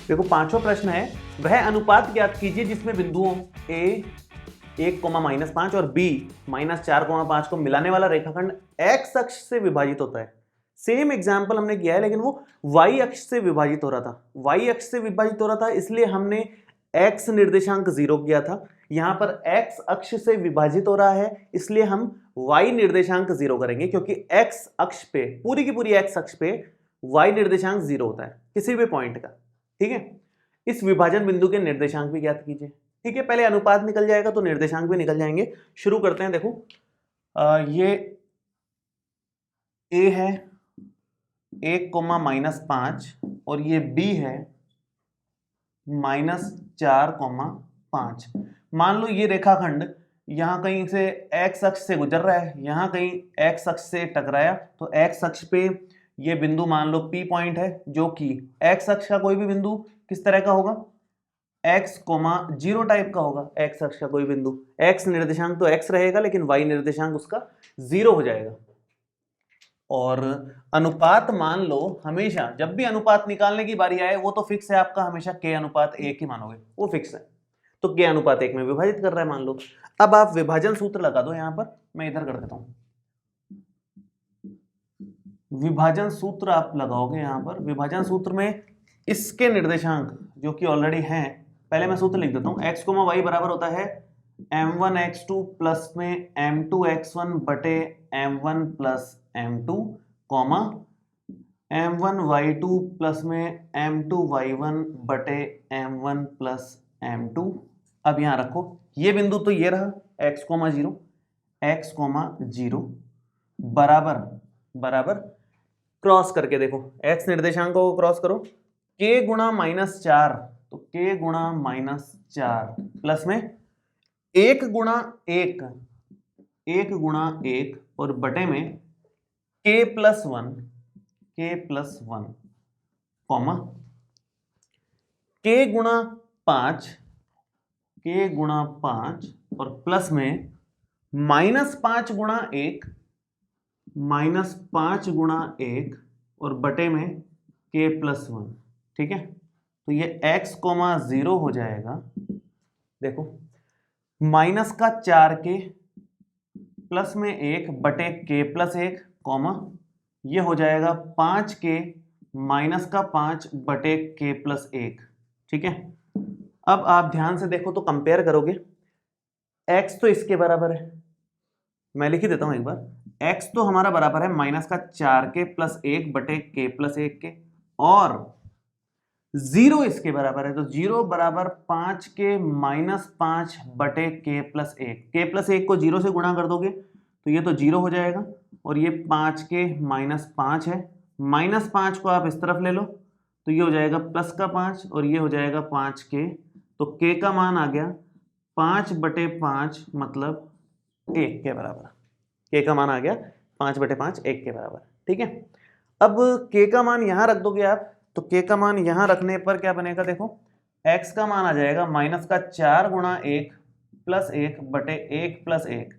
देखो पांचवा प्रश्न है, वह अनुपात ज्ञात कीजिए जिसमें बिंदुओं ए 1, -5 और b -4, 5 को मिलाने वाला रेखाखंड x अक्ष से विभाजित होता है। सेम एग्जाम्पल हमने किया है लेकिन वो y अक्ष से विभाजित हो रहा था। y अक्ष से विभाजित हो रहा था इसलिए हमने x निर्देशांक 0 किया था। यहां पर x अक्ष से विभाजित हो रहा है इसलिए हम y निर्देशांक 0 करेंगे, क्योंकि x अक्ष पे, पूरी की पूरी x अक्ष पे y निर्देशांक 0 होता है किसी भी पॉइंट का। ठीक है, इस विभाजन बिंदु के निर्देशांक भी ज्ञात कीजिए। ठीक है, पहले अनुपात निकल जाएगा तो निर्देशांक भी निकल जाएंगे। शुरू करते हैं। देखो ये a है 1, -5 और ये b है -4, 5। मान लो ये रेखाखंड यहां कहीं से x अक्ष से गुजर रहा है, यहां कहीं x अक्ष से टकराया, तो x अक्ष पे ये बिंदु मान लो P पॉइंट है, जो कि x अक्ष का कोई भी बिंदु किस तरह का होगा, x, 0 टाइप का होगा। x अक्ष का कोई बिंदु, x निर्देशांक तो x रहेगा लेकिन y निर्देशांक उसका 0 हो जाएगा। और अनुपात मान लो, हमेशा जब भी अनुपात निकालने की बारी आए वो तो फिक्स है आपका, हमेशा k अनुपात 1 ही मानोगे, वो फिक्स है। तो k अनुपात 1 में विभाजित कर रहा है मान लो। अब आप विभाजन सूत्र लगा दो, यहां पर मैं इधर कर देता हूं। विभाजन सूत्र आप लगाओगे यहां पर। विभाजन सूत्र में इसके निर्देशांक जो कि ऑलरेडी हैं, पहले मैं सूत्र लिख देता हूं। x, y बराबर होता है m1x2 प्लस में m2x1 बटे m1 plus m2, comma m1y2 plus में m2y1 बटे m1 प्लस m2। अब यहां रखो, ये बिंदु तो ये रहा x, 0, x, 0 बराबर क्रॉस करके देखो, x निर्देशांक को क्रॉस करो, k गुणा -4, तो k गुणा -4 प्लस में 1 गुणा 1, 1 गुणा 1 और बटे में k प्लस 1, कॉमा k गुणा 5, k गुणा 5 और प्लस में -5 गुणा 1, -5 गुणा 1 और बटे में k प्लस 1। ठीक है, तो ये x, 0 हो जाएगा। देखो माइनस का 4k प्लस में 1 बटे k प्लस 1, कॉमा ये हो जाएगा 5k माइनस का 5 बटे k प्लस 1। ठीक है, अब आप ध्यान से देखो तो कंपेयर करोगे, x तो इसके बराबर है, मैं लिख ही देता हूं एक बार। x तो हमारा बराबर है माइनस का 4k प्लस 1 बटे k प्लस 1 के, और 0 इसके बराबर है, तो 0 बराबर 5k माइनस 5 बटे k प्लस 1। k प्लस 1 को 0 से गुणा कर दोगे तो ये तो 0 हो जाएगा, और ये 5k माइनस 5 है, -5 को आप इस तरफ ले लो तो ये हो जाएगा प्लस का 5 और ये हो जाएगा 5k, तो k का मान आ गया 5 बटे 5 मतलब 1 के बराबर। k का मान आ गया 5 बटे 5, 1 के बराबर। ठीक है, अब k का मान यहां रख दोगे आप, तो k का मान यहां रखने पर क्या बनेगा, देखो x का मान आ जाएगा माइनस का 4 गुणा 1 प्लस 1 बटे 1 प्लस 1,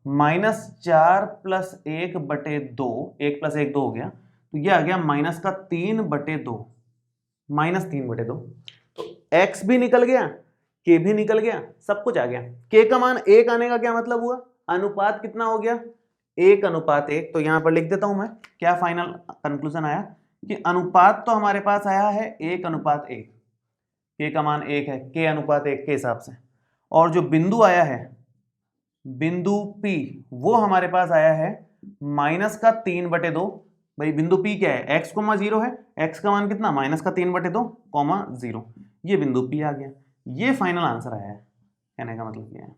-4 प्लस 1 बटे 2, 1 प्लस 1 2 हो गया, तो ये आ गया माइनस का 3 बटे 2, -3 बटे 2। तो x भी निकल गया, k भी निकल गया, सब कुछ आ गया। k का मान 1 आने का क्या मतलब हुआ, अनुपात कितना हो गया, 1:1। तो यहां पर लिख देता हूं मैं, क्या फाइनल कंक्लूजन आया कि अनुपात तो हमारे पास आया है 1:1, k का मान 1 है, k:1 के हिसाब से, और जो बिंदु आया है बिंदु P वो हमारे पास आया है माइनस का 3/2। भाई बिंदु P क्या है, x, 0 है, x का मान कितना, -3/2, 0। ये बिंदु P आ गया, ये फाइनल आंसर आया है। कहने का मतलब क्या है,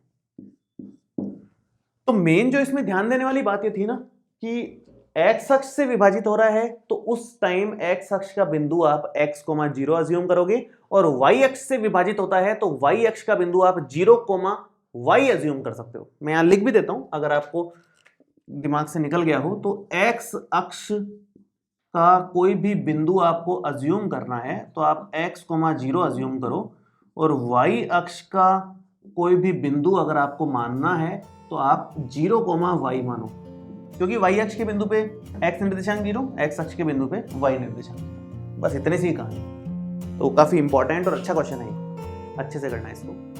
तो मेन जो इसमें ध्यान देने वाली बात ये थी ना कि x अक्ष से विभाजित हो रहा है, तो उस टाइम x अक्ष का बिंदु आप x, 0 अज्यूम करोगे, और y अक्ष से विभाजित होता है तो y अक्ष का बिंदु आप 0, y अज्यूम कर सकते हो। मैं यहां लिख भी देता हूं अगर आपको दिमाग से निकल गया हो, तो x अक्ष का कोई भी बिंदु आपको अज्यूम करना है तो आप x, 0 अज्यूम करो, और y अक्ष का कोई भी बिंदु अगर आपको मानना है तो आप 0, y मानो, क्योंकि y अक्ष के बिंदु पे x निर्देशांक 0, x अक्ष के बिंदु पे y निर्देशांक। बस इतने सी कहानी। तो काफ़ी इंपॉर्टेंट और अच्छा क्वेश्चन है, अच्छे से करना है इसको।